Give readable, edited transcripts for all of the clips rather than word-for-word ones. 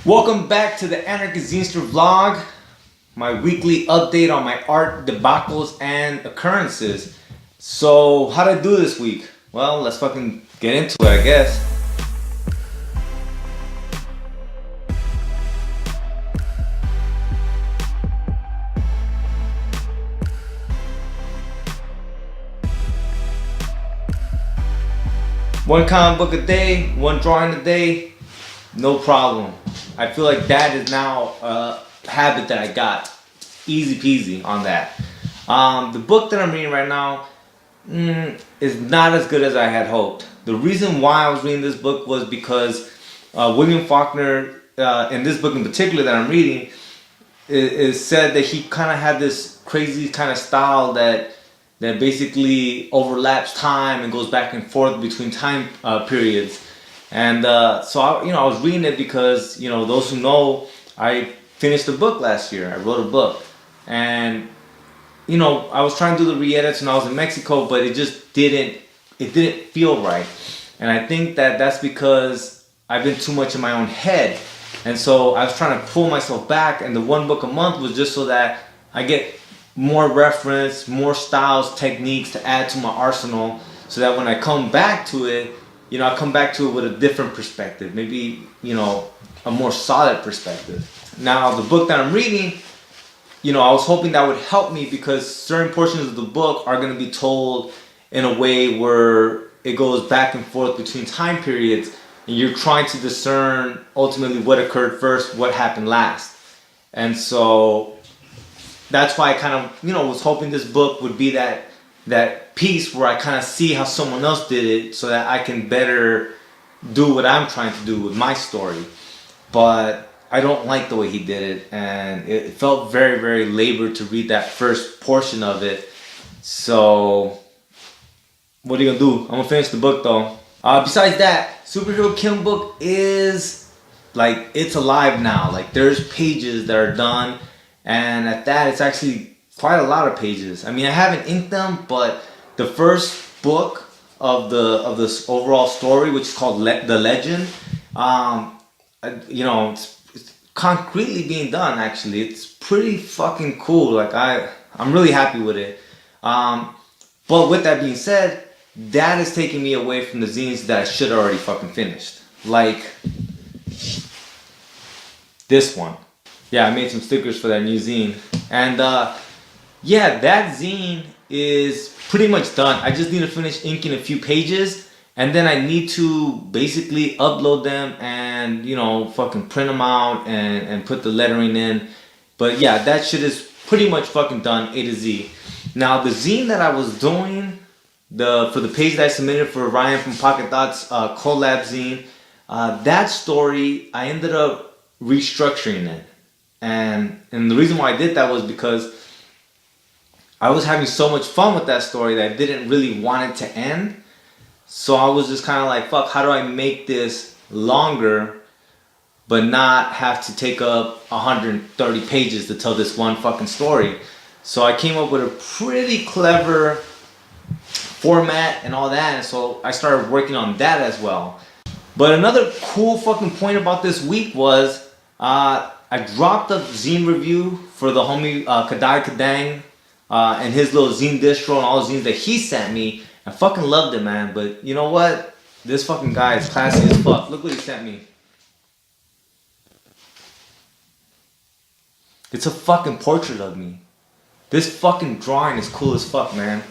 Welcome back to the Anarchist Zinester vlog, my weekly update on my art debacles and occurrences. So, how'd I do this week? Well, let's fucking get into it, I guess. One comic book a day, one drawing a day, no problem. I feel like that is now a habit that I got. Easy peasy on that. The book that I'm reading right now is not as good as I had hoped. The reason why I was reading this book was because William Faulkner, in this book in particular that I'm reading, is said that he kind of had this crazy kind of style that basically overlaps time and goes back and forth between time periods. And so I was reading it because those who know, I finished a book last year. I wrote a book, and I was trying to do the re-edits when I was in Mexico, but it just didn't feel right. And I think that that's because I've been too much in my own head. And so I was trying to pull myself back, and the one book a month was just so that I get more reference, more styles, techniques to add to my arsenal, so that when I come back to it, I come back to it with a different perspective, maybe, a more solid perspective. Now, the book that I'm reading, I was hoping that would help me because certain portions of the book are going to be told in a way where it goes back and forth between time periods, and you're trying to discern ultimately what occurred first, what happened last. And so that's why I kind of, was hoping this book would be that piece where I kind of see how someone else did it so that I can better do what I'm trying to do with my story. But I don't like the way he did it, and it felt very, very labored to read that first portion of it. So what are you gonna do? I'm gonna finish the book though. Besides that, Superhero Killing Book is it's alive now. There's pages that are done, and at that it's actually quite a lot of pages. I mean, I haven't inked them, but the first book of this overall story, which is called The Legend, it's concretely being done. Actually, it's pretty fucking cool. I'm really happy with it. But with that being said, that is taking me away from the zines that I should already fucking finished. Like this one. Yeah, I made some stickers for that new zine, and yeah, that zine is pretty much done. I just need to finish inking a few pages, and then I need to basically upload them and, fucking print them out and put the lettering in. But yeah, that shit is pretty much fucking done, A to Z. Now, the zine that I was doing, for the page that I submitted for Ryan from Pocket Dots collab zine, that story, I ended up restructuring it. And the reason why I did that was because I was having so much fun with that story that I didn't really want it to end. So I was just kind of like, fuck, how do I make this longer but not have to take up 130 pages to tell this one fucking story? So I came up with a pretty clever format and all that, and so I started working on that as well. But another cool fucking point about this week was I dropped a zine review for the homie Kadai Kadang and his little zine distro and all the zines that he sent me. I fucking loved it, man. But you know what? This fucking guy is classy as fuck. Look what he sent me. It's a fucking portrait of me. This fucking drawing is cool as fuck, man.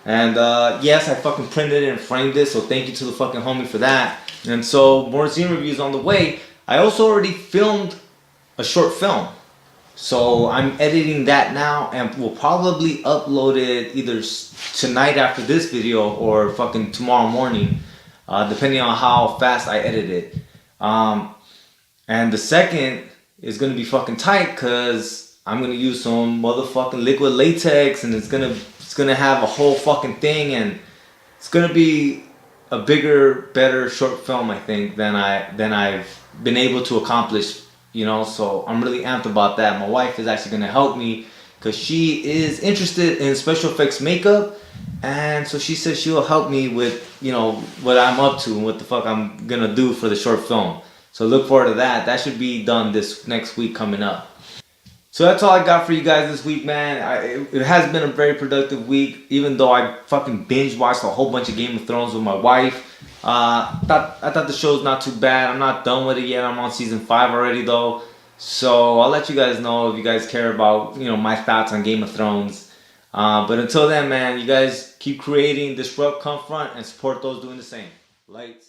And yes, I fucking printed it and framed it, so thank you to the fucking homie for that. And so more zine reviews on the way. I also already filmed a short film, so I'm editing that now, and we'll probably upload it either tonight after this video or fucking tomorrow morning, depending on how fast I edit it. And the second is gonna be fucking tight because I'm gonna use some motherfucking liquid latex, and it's gonna have a whole fucking thing, and it's gonna be a bigger, better short film, I think, than I've been able to accomplish. So I'm really amped about that. My wife is actually going to help me because she is interested in special effects makeup, and so she says she'll help me with, what I'm up to and what the fuck I'm going to do for the short film. So look forward to that. That should be done this next week coming up. So that's all I got for you guys this week, man. It has been a very productive week, even though I fucking binge watched a whole bunch of Game of Thrones with my wife. I thought the show's not too bad. I'm not done with it yet. I'm on season 5 already though. So I'll let you guys know if you guys care about, my thoughts on Game of Thrones. But until then, man, you guys keep creating, disrupt, confront, and support those doing the same. Lights.